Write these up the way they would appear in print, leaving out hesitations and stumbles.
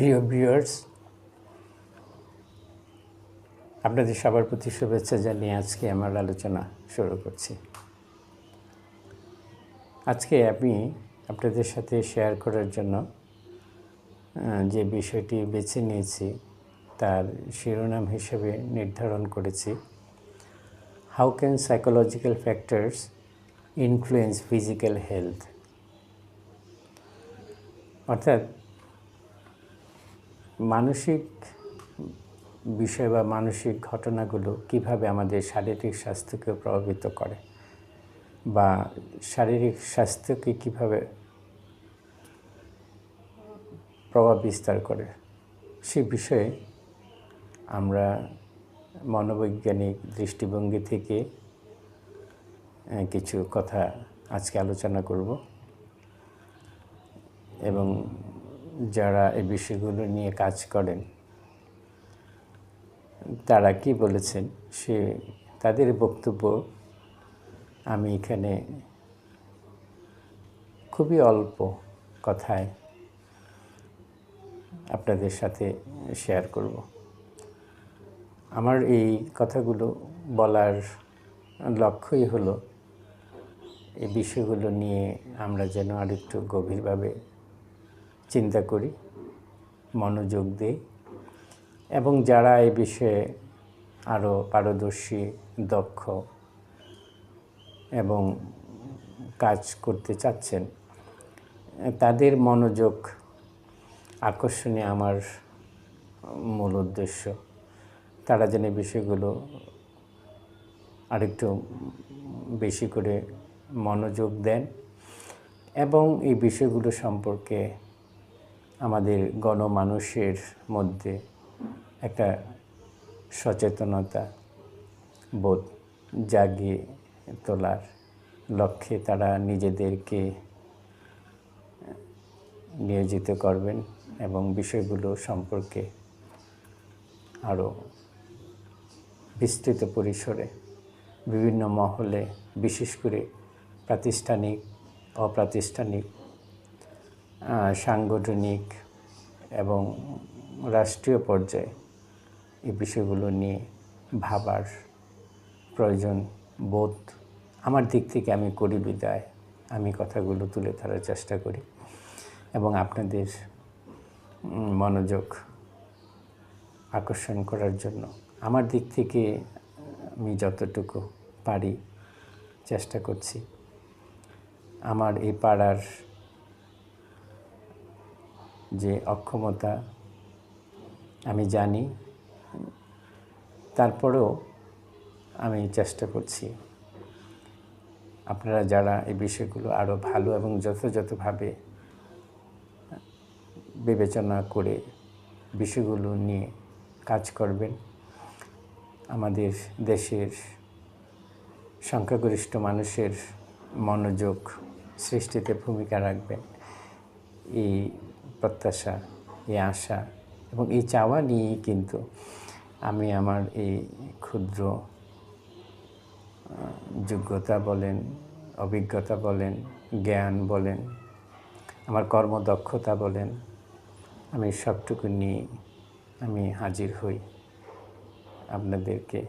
প্রিয় ভিউয়ার্স, আপনাদের সবার প্রতি শুভেচ্ছা জানিয়ে আজকে আমার আলোচনা শুরু করছি। আজকে আমি আপনাদের সাথে শেয়ার করার জন্য যে বিষয়টি বেছে নিয়েছি তার শিরোনাম হিসেবে নির্ধারণ করেছি how can psychological factors influence physical health. অর্থাৎ মানসিক বিষয় বা মানসিক ঘটনাগুলো কিভাবে আমাদের শারীরিক স্বাস্থ্যকে প্রভাবিত করে বা শারীরিক স্বাস্থ্যকে কিভাবে প্রভাব বিস্তার করে, সে বিষয়ে আমরা মনোবৈজ্ঞানিক দৃষ্টিভঙ্গি থেকে কিছু কথা আজকে আলোচনা করব এবং যারা এই বিষয়গুলো নিয়ে কাজ করেন তারা কি বলেছেন সে তাদের বক্তব্য আমি এখানে খুবই অল্প কথায় আপনাদের সাথে শেয়ার করব। আমার এই কথাগুলো বলার লক্ষ্যই হলো এই বিষয়গুলো নিয়ে আমরা যেন আরেকটু গভীরভাবে চিন্তা করি, মনোযোগ দিই এবং যারা এই বিষয়ে আরও পারদর্শী, দক্ষ এবং কাজ করতে চাচ্ছেন তাদের মনোযোগ আকর্ষণে আমার মূল উদ্দেশ্য। তারা যেন এই বিষয়গুলো আরেকটু বেশি করে মনোযোগ দেন এবং এই বিষয়গুলো সম্পর্কে আমাদের গণমানুষের মধ্যে একটা সচেতনতা বোধ জাগিয়ে তোলার লক্ষ্যে তারা নিজেদেরকে নিয়োজিত করবেন এবং বিষয়গুলো সম্পর্কে আরও বিস্তৃত পরিসরে বিভিন্ন মহলে, বিশেষ করে প্রাতিষ্ঠানিক, অপ্রাতিষ্ঠানিক, সাংগঠনিক এবং রাষ্ট্রীয় পর্যায়ে এই বিষয়গুলো নিয়ে ভাবার প্রয়োজন বোধ আমার দিক থেকে আমি করি বিদায় আমি কথাগুলো তুলে ধরার চেষ্টা করি এবং আপনাদের মনোযোগ আকর্ষণ করার জন্য আমার দিক থেকে আমি যতটুকু পারি চেষ্টা করছি। আমার এই পাড়ার যে অক্ষমতা আমি জানি, তারপরেও আমি চেষ্টা করছি আপনারা যারা এই বিষয়গুলো আরও ভালো এবং যথাযথভাবে বিবেচনা করে বিষয়গুলো নিয়ে কাজ করবেন, আমাদের দেশের সংখ্যাগরিষ্ঠ মানুষের মনোযোগ সৃষ্টিতে ভূমিকা রাখবেন, এই প্রত্যাশা, এই আশা এবং এই চাওয়া নিয়েই কিন্তু আমি আমার এই ক্ষুদ্র যোগ্যতা বলেন, অভিজ্ঞতা বলেন, জ্ঞান বলেন, আমার কর্মদক্ষতা বলেন, আমি সবটুকু নিয়ে আমি হাজির হই আপনাদেরকে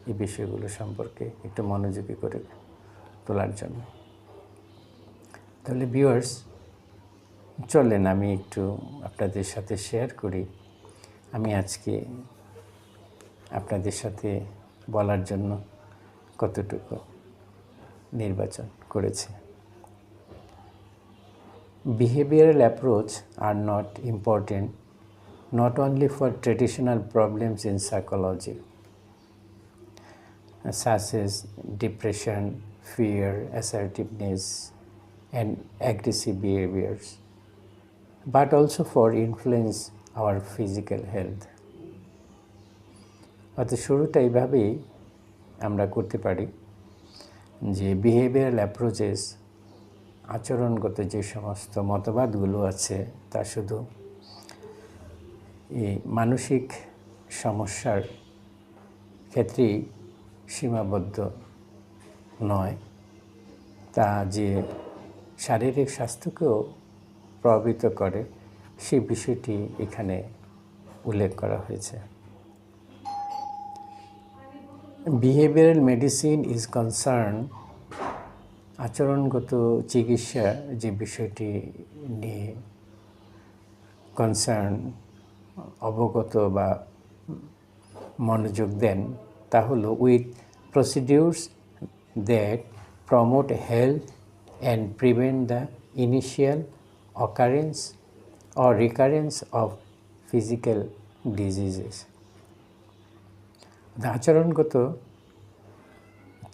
এই বিষয়গুলো সম্পর্কে একটু মনোযোগী করে তোলার জন্য। তাহলে ভিউয়ার্স, চলেন আমি একটু আপনাদের সাথে শেয়ার করি আমি আজকে আপনাদের সাথে বলার জন্য কতটুকু নির্বাচন করেছি। Behavioral approach are not important not only for traditional problems in psychology such as depression, fear, assertiveness and aggressive behaviors, but also for influence our physical health. অর্থাৎ শুরুটা এইভাবেই আমরা করতে পারি যে বিহেভিয়ারাল অ্যাপ্রোচেস, আচরণগত যে সমস্ত মতবাদগুলো আছে তা শুধু এই মানসিক সমস্যার ক্ষেত্রেই সীমাবদ্ধ নয়, তা যে শারীরিক স্বাস্থ্যকেও প্রভাবিত করে সেই বিষয়টি এখানে উল্লেখ করা হয়েছে। বিহেভিয়ারাল মেডিসিন ইজ কনসার্ন, আচরণগত চিকিৎসা যে বিষয়টি নিয়ে কনসার্ন অবগত বা মনোযোগ দেন তা হলো with procedures that promote health and prevent the initial occurrence or recurrence of physical diseases. আচরণগত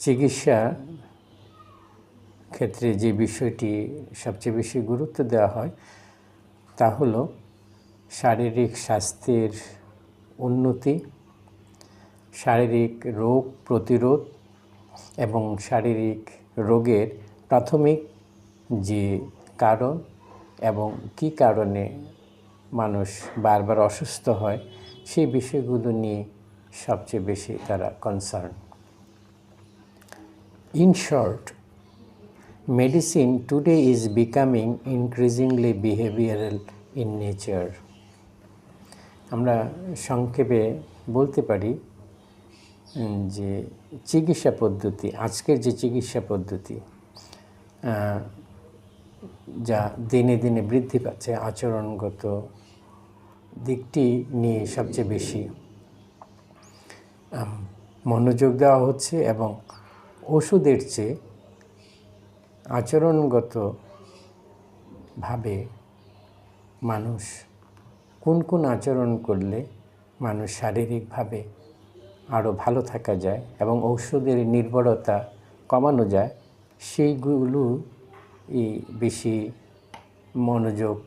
চিকিৎসা ক্ষেত্রে যে বিষয়টি সবচেয়ে বেশি গুরুত্ব দেওয়া হয় তা হলো শারীরিক স্বাস্থ্যের উন্নতি, শারীরিক রোগ প্রতিরোধ এবং শারীরিক রোগের প্রাথমিক যে কারণ এবং কী কারণে মানুষ বারবার অসুস্থ হয় সেই বিষয়গুলো নিয়ে সবচেয়ে বেশি তারা concern. In short, medicine today is becoming increasingly behavioral in nature. আমরা সংক্ষেপে বলতে পারি যে চিকিৎসা পদ্ধতি, আজকের যে চিকিৎসা পদ্ধতি যা দিনে দিনে বৃদ্ধি পাচ্ছে, আচরণগত দিকটি নিয়ে সবচেয়ে বেশি মনোযোগ দেওয়া হচ্ছে এবং ওষুধের চেয়ে আচরণগতভাবে মানুষ কোন কোন আচরণ করলে মানুষ শারীরিকভাবে আরও ভালো থাকা যায় এবং ঔষধের নির্ভরতা কমানো যায় সেইগুলো বেশি মনোযোগ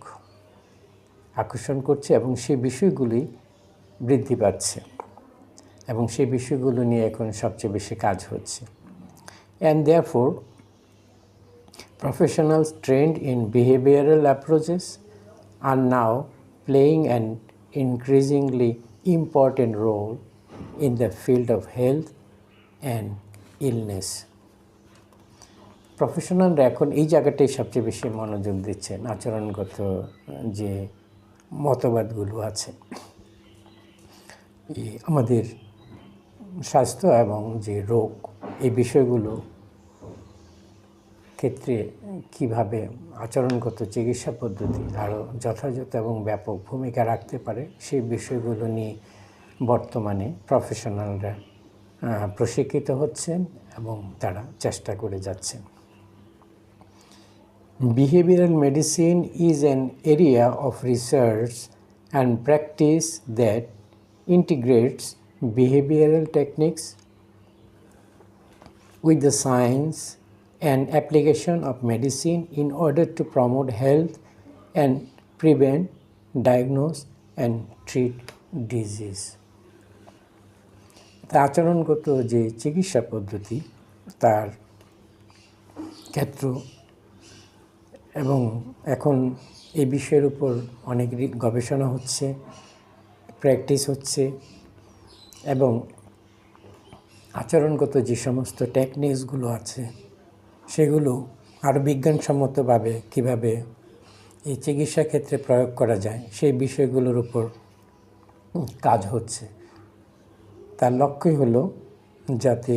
আকর্ষণ করছে এবং সেই বিষয়গুলি বৃদ্ধি পাচ্ছে এবং সেই বিষয়গুলো নিয়ে এখন সবচেয়ে বেশি কাজ হচ্ছে। And therefore professionals trained in behavioral approaches are now playing an increasingly important role in the field of health and illness. প্রফেশনালরা এখন এই জায়গাটাই সবচেয়ে বেশি মনোযোগ দিচ্ছেন, আচরণগত যে মতবাদগুলো আছে আমাদের স্বাস্থ্য এবং যে রোগ এই বিষয়গুলো ক্ষেত্রে কীভাবে আচরণগত চিকিৎসা পদ্ধতি আরও যথাযথ এবং ব্যাপক ভূমিকা রাখতে পারে সেই বিষয়গুলো নিয়ে বর্তমানে প্রফেশনালরা প্রশিক্ষিত হচ্ছেন এবং তারা চেষ্টা করে যাচ্ছেন। Behavioral medicine is an area of research and practice that integrates behavioral techniques with the science and application of medicine in order to promote health and prevent, diagnose and treat disease. আচরণগত যে চিকিৎসা পদ্ধতি তার ক্ষেত্র এবং এখন এই বিষয়ের উপর অনেক গবেষণা হচ্ছে, প্র্যাকটিস হচ্ছে এবং আচরণগত যে সমস্ত টেকনিক্সগুলো আছে সেগুলো আরও বিজ্ঞানসম্মতভাবে কীভাবে এই চিকিৎসা ক্ষেত্রে প্রয়োগ করা যায় সেই বিষয়গুলোর উপর কাজ হচ্ছে। তার লক্ষ্যই হলো যাতে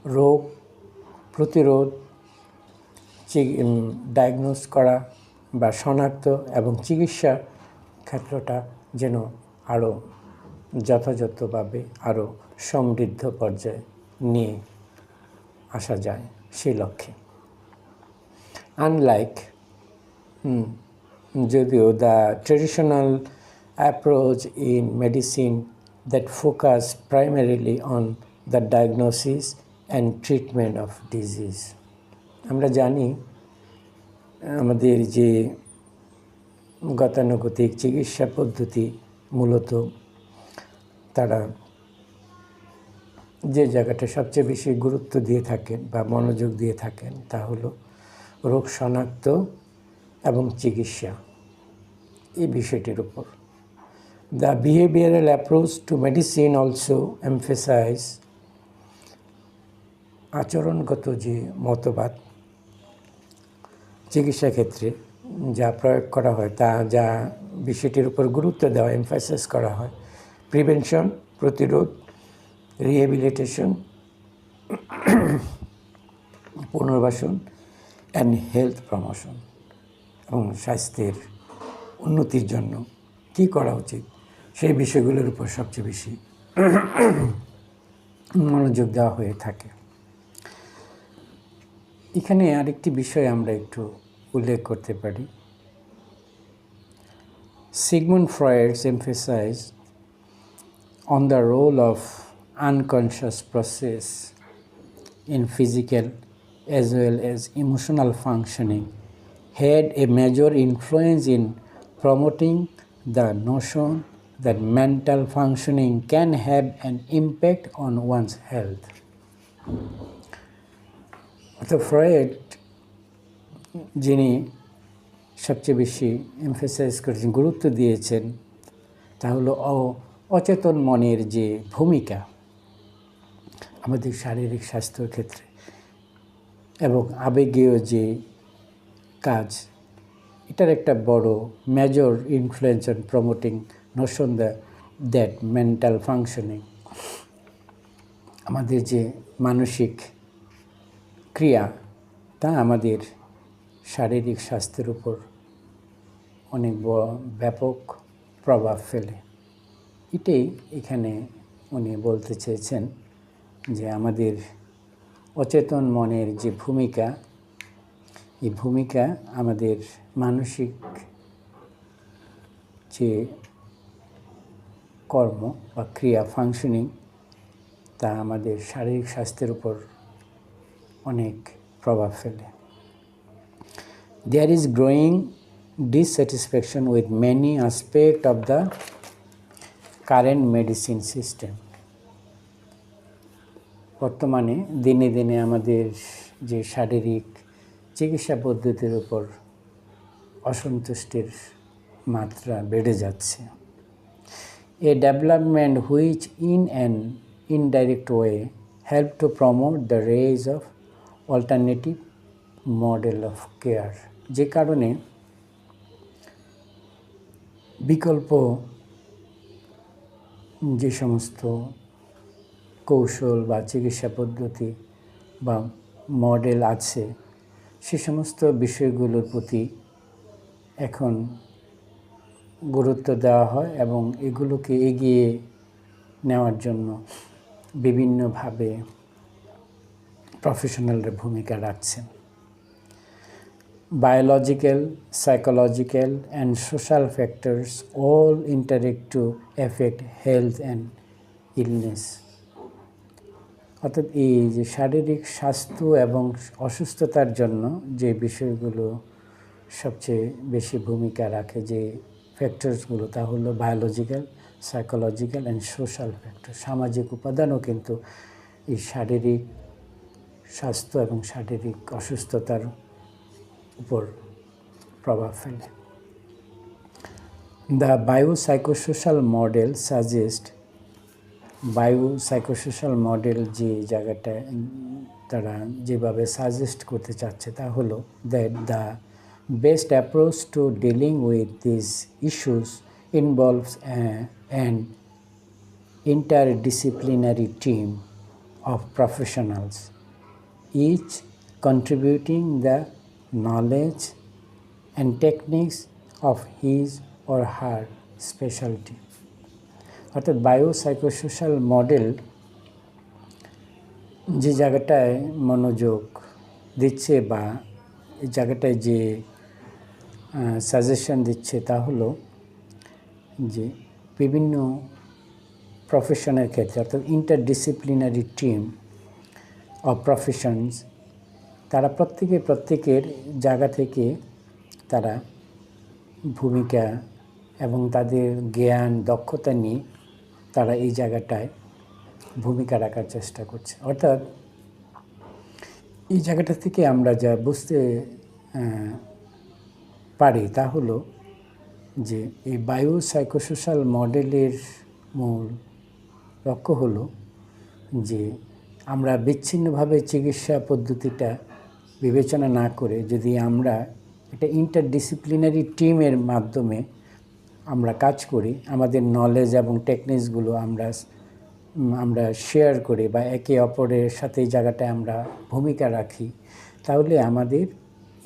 রোগ প্রতিরোধ, ডায়াগনোস করা বা শনাক্ত এবং চিকিৎসা ক্ষেত্রটা যেন আরও যথাযথভাবে আরও সমৃদ্ধ পর্যায়ে নিয়ে আসা যায় সেই লক্ষ্যে। আনলাইক যদিও the traditional approach in medicine that focus primarily on the diagnosis and treatment of disease. আমরা জানি আমাদের যে গতানুগতিক চিকিৎসা পদ্ধতি মূলত তারা যে জায়গাটা সবচেয়ে বেশি গুরুত্ব দিয়ে থাকেন বা মনোযোগ দিয়ে থাকেন তা হলো রোগ শনাক্ত এবং চিকিৎসা এই বিষয়টির উপর। The behavioural approach to medicine also emphasise, আচরণগত যে মতবাদ চিকিৎসা ক্ষেত্রে যা প্রয়োগ করা হয়, তা যা বিষয়টির উপর গুরুত্ব দেওয়া, এমফাসাইজ করা হয়, প্রিভেনশন, প্রতিরোধ, রিহ্যাবিলিটেশন, পুনর্বাসন অ্যান্ড হেলথ প্রমোশন, এবং স্বাস্থ্যের উন্নতির জন্য কী করা উচিত সেই বিষয়গুলোর উপর সবচেয়ে বেশি মনোযোগ দেওয়া হয়ে থাকে। এখানে আরেকটি বিষয় আমরা একটু উল্লেখ করতে পারি। Sigmund Freud's emphasized on the role of unconscious process in physical as well as emotional functioning had a major influence in promoting the notion that mental functioning can have an impact on one's health. অর্থাৎ Freud যিনি সবচেয়ে বেশি emphasise করেছেন, গুরুত্ব দিয়েছেন, তা হলো অচেতন মনের যে ভূমিকা আমাদের শারীরিক স্বাস্থ্যের ক্ষেত্রে এবং আবেগীয় যে কাজ, এটার একটা বড় major influence on promoting Notion that mental functioning, আমাদের যে মানসিক ক্রিয়া তা আমাদের শারীরিক স্বাস্থ্যের উপর অনেক ব্যাপক প্রভাব ফেলে। এটাই এখানে উনি বলতে চেয়েছেন যে আমাদের অচেতন মনের যে ভূমিকা, এই ভূমিকা আমাদের মানসিক যে কর্ম বা ক্রিয়া, ফাংশনিং, তা আমাদের শারীরিক স্বাস্থ্যের উপর অনেক প্রভাব ফেলে। There is growing dissatisfaction with many aspects of the current medicine system. বর্তমানে দিনে দিনে আমাদের যে শারীরিক চিকিৎসা পদ্ধতির উপর অসন্তুষ্টির মাত্রা বেড়ে যাচ্ছে। A development which in an indirect way help to promote the rise of alternative model of care, যে কারণে বিকল্প যে সমস্ত কৌশল বা চিকিৎসা পদ্ধতি বা মডেল আছে, সে সমস্ত বিষয়গুলোর প্রতি এখন গুরুত্ব দেওয়া হয় এবং এগুলোকে এগিয়ে নেওয়ার জন্য বিভিন্নভাবে প্রফেশনালরা ভূমিকা রাখছেন। Biological, psychological and social factors all interact to affect health and illness. অর্থাৎ এই যে শারীরিক স্বাস্থ্য এবং অসুস্থতার জন্য যে বিষয়গুলো সবচেয়ে বেশি ভূমিকা রাখে, যে ফ্যাক্টরসগুলো, তা হলো biological, psychological and social factor. সামাজিক উপাদানও কিন্তু এই শারীরিক স্বাস্থ্য এবং শারীরিক অসুস্থতার উপর প্রভাব ফেলে। দ্য বায়োসাইকোসোশ্যাল মডেল সাজেস্ট, বায়োসাইকোসোশ্যাল মডেল যে জায়গাটায় তারা যেভাবে সাজেস্ট করতে চাচ্ছে, তা হলো that the best approach to dealing with this issues involves an interdisciplinary team of professionals, each contributing the knowledge and techniques of his or her specialty. অর্থাৎ বায়োসাইকোসোশ্যাল model যে জায়গাটায় মনোযোগ দিচ্ছে বা এই জায়গাটায় যে সাজেশন দিচ্ছে, তা হলো যে বিভিন্ন প্রফেশনের ক্ষেত্রে, অর্থাৎ ইন্টারডিসিপ্লিনারি টিম অফ প্রফেশনস, তারা প্রত্যেকের জায়গা থেকে তারা ভূমিকা এবং তাদের জ্ঞান, দক্ষতা নিয়ে তারা এই জায়গাটায় ভূমিকা রাখার চেষ্টা করছে। অর্থাৎ এই জায়গাটা থেকে আমরা যা বুঝতে পারি তা হলো যে এই বায়োসাইকোসোশ্যাল মডেলের মূল লক্ষ্য হলো যে আমরা বিচ্ছিন্নভাবে চিকিৎসা পদ্ধতিটা বিবেচনা না করে যদি আমরা একটা ইন্টারডিসিপ্লিনারি টিমের মাধ্যমে আমরা কাজ করি, আমাদের নলেজ এবং টেকনিকসগুলো আমরা শেয়ার করি বা একে অপরের সাথে এই জায়গাটায় আমরা ভূমিকা রাখি, তাহলে আমাদের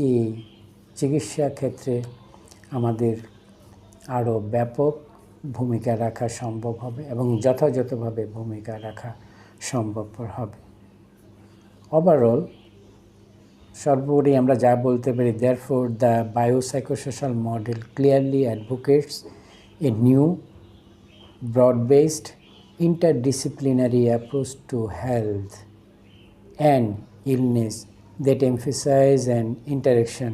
এই চিকিৎসা ক্ষেত্রে আমাদের আরও ব্যাপক ভূমিকা রাখা সম্ভব হবে এবং যথাযথভাবে ভূমিকা রাখা সম্ভবপর হবে। ওভারঅল সর্বোপরি আমরা যা বলতে পারি, therefore the biopsychosocial model clearly advocates a new broad-based interdisciplinary approach to health and illness that emphasizes an interaction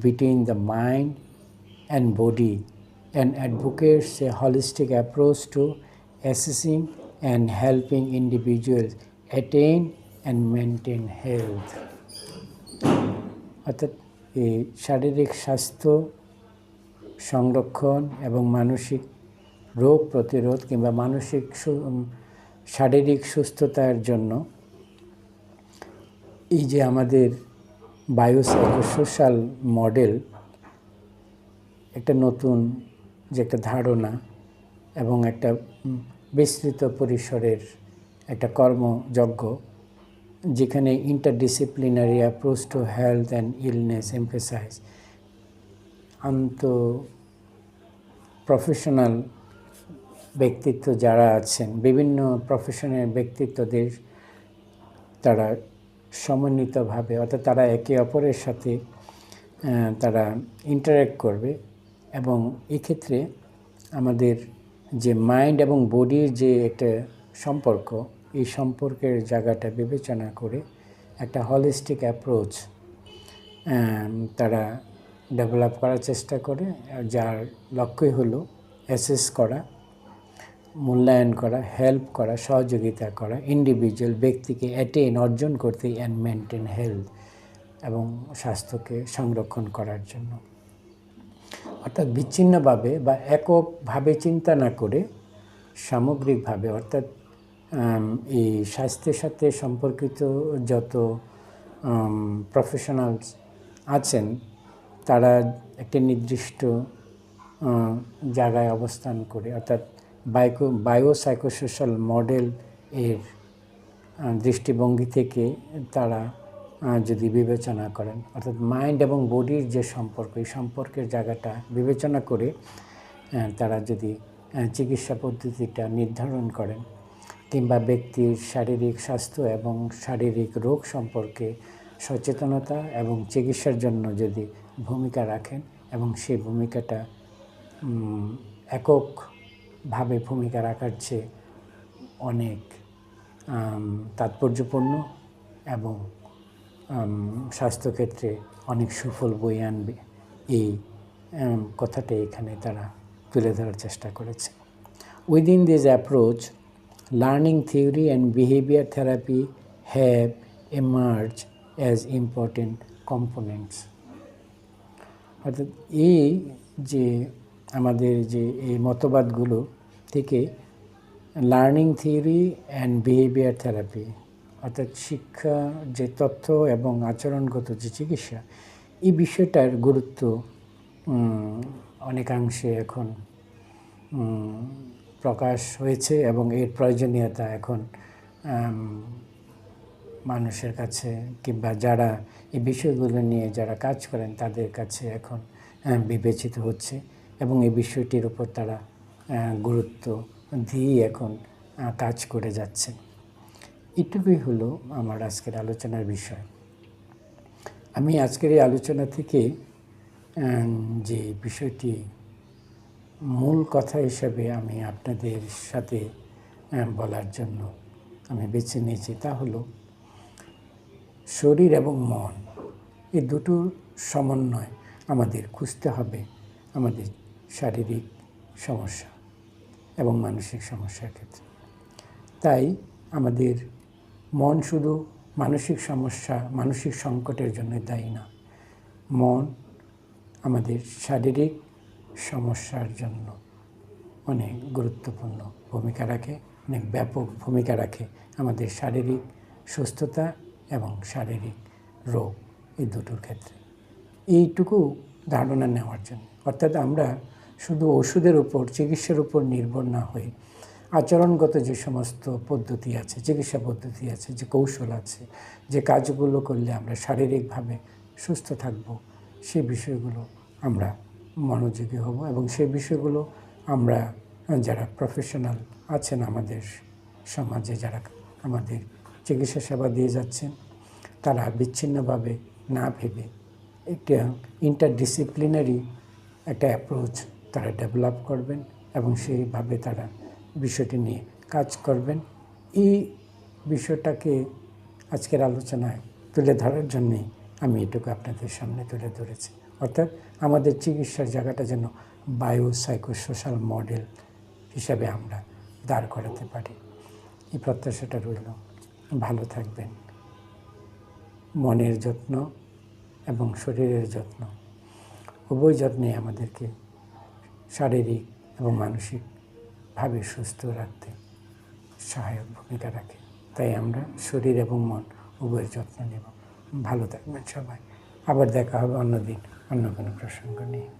between the mind and body and advocates a holistic approach to assessing and helping individuals attain and maintain health. অর্থাৎ এই শারীরিক স্বাস্থ্য সংরক্ষণ এবং মানসিক রোগ প্রতিরোধ কিংবা শারীরিক সুস্থতার জন্য এই যে আমাদের বায়োসাইকোসোশ্যাল মডেল একটা নতুন যে একটা ধারণা এবং একটা বিস্তৃত পরিসরের একটা কর্মযজ্ঞ, যেখানে interdisciplinary approach to health and illness emphasise professional ব্যক্তিত্ব যারা আছেন, বিভিন্ন প্রফেশনের ব্যক্তিত্বদের তারা সমন্বিতভাবে, অর্থাৎ তারা একে অপরের সাথে তারা ইন্টারেক্ট করবে এবং এক্ষেত্রে আমাদের যে মাইন্ড এবং বডির যে একটা সম্পর্ক, এই সম্পর্কের জায়গাটা বিবেচনা করে একটা হলিস্টিক অ্যাপ্রোচ তারা ডেভেলপ করার চেষ্টা করে, যার লক্ষ্যই হলো অ্যাসেস করা, মূল্যায়ন করা, হেল্প করা, সহযোগিতা করা ইন্ডিভিজুয়াল ব্যক্তিকে অর্জন করতে অ্যান্ড মেনটেন হেলথ এবং স্বাস্থ্যকে সংরক্ষণ করার জন্য। অর্থাৎ বিচ্ছিন্নভাবে বা এককভাবে চিন্তা না করে সামগ্রিকভাবে, অর্থাৎ এই স্বাস্থ্যের সাথে সম্পর্কিত যত প্রফেশনালস আছেন তারা একটি নির্দিষ্ট জায়গায় অবস্থান করে, অর্থাৎ বায়োসাইকোসোশ্যাল মডেল এর দৃষ্টিভঙ্গি থেকে তারা যদি বিবেচনা করেন, অর্থাৎ মাইন্ড এবং বডির যে সম্পর্ক, এই সম্পর্কের জায়গাটা বিবেচনা করে তারা যদি চিকিৎসা পদ্ধতিটা নির্ধারণ করেন কিংবা ব্যক্তির শারীরিক স্বাস্থ্য এবং শারীরিক রোগ সম্পর্কে সচেতনতা এবং চিকিৎসার জন্য যদি ভূমিকা রাখেন এবং সেই ভূমিকাটা এককভাবে ভূমিকা রাখার চেয়ে অনেক তাৎপর্যপূর্ণ এবং স্বাস্থ্যক্ষেত্রে অনেক সুফল বয়ে আনবে, এই কথাটা এখানে তারা তুলে ধরার চেষ্টা করেছে। Within this approach, learning theory and behavior therapy have emerged as important components. অর্থাৎ এই যে আমাদের যে এই মতবাদগুলো থেকে learning theory and behaviour therapy, অর্থাৎ শিক্ষা যে তথ্য এবং আচরণগত যে চিকিৎসা, এই বিষয়টার গুরুত্ব অনেকাংশে এখন প্রকাশ হয়েছে এবং এর প্রয়োজনীয়তা এখন মানুষের কাছে কিংবা যারা এই বিষয়গুলো নিয়ে যারা কাজ করেন তাদের কাছে এখন বিবেচিত হচ্ছে এবং এই বিষয়টির উপর তারা গুরুত্ব দিয়ে এখন কাজ করে যাচ্ছে। এটুকুই হলো আমার আজকের আলোচনার বিষয়। আমি আজকের এই আলোচনা থেকে যে বিষয়টি মূল কথা হিসাবে আমি আপনাদের সাথে বলার জন্য আমি বেছে নিয়েছি তা হলো শরীর এবং মন, এই দুটোর সমন্বয় আমাদের খুঁজতে হবে আমাদের শারীরিক সমস্যা এবং মানসিক সমস্যার ক্ষেত্রে। তাই আমাদের মন শুধু মানসিক সমস্যা, মানসিক সংকটের জন্য দায়ী না, মন আমাদের শারীরিক সমস্যার জন্য অনেক গুরুত্বপূর্ণ ভূমিকা রাখে, অনেক ব্যাপক ভূমিকা রাখে আমাদের শারীরিক সুস্থতা এবং শারীরিক রোগ এই দুটোর ক্ষেত্রে। এইটুকু ধারণা নেওয়ার জন্য। অর্থাৎ আমরা শুধু ওষুধের উপর, চিকিৎসার উপর নির্ভর না হয়ে আচরণগত যে সমস্ত পদ্ধতি আছে, চিকিৎসা পদ্ধতি আছে, যে কৌশল আছে, যে কাজগুলো করলে আমরা শারীরিকভাবে সুস্থ থাকব, সেই বিষয়গুলো আমরা মনোযোগী হব এবং সেই বিষয়গুলো আমরা যারা প্রফেশনাল আছেন আমাদের সমাজে, যারা আমাদের চিকিৎসা সেবা দিয়ে যাচ্ছেন, তারা বিচ্ছিন্নভাবে না ভেবে একটা ইন্টারডিসিপ্লিনারি একটা অ্যাপ্রোচ তারা ডেভেলপ করবেন এবং সেইভাবে তারা বিষয়টি নিয়ে কাজ করবেন। এই বিষয়টাকে আজকের আলোচনায় তুলে ধরার জন্যেই আমি এটুকু আপনাদের সামনে তুলে ধরেছি। অর্থাৎ আমাদের চিকিৎসার জায়গাটা যেন বায়োসাইকোসোশ্যাল মডেল হিসাবে আমরা দাঁড় করাতে পারি, এই প্রত্যাশাটা রইল। ভালো থাকবেন। মনের যত্ন এবং শরীরের যত্ন, উভয় যত্নে আমাদেরকে শারীরিক এবং মানসিকভাবে সুস্থ রাখতে সহায়ক ভূমিকা রাখে। তাই আমরা শরীর এবং মন উভয়ের যত্ন নেব। ভালো থাকবেন সবাই। আবার দেখা হবে অন্যদিন অন্য কোনো প্রসঙ্গ নিয়ে।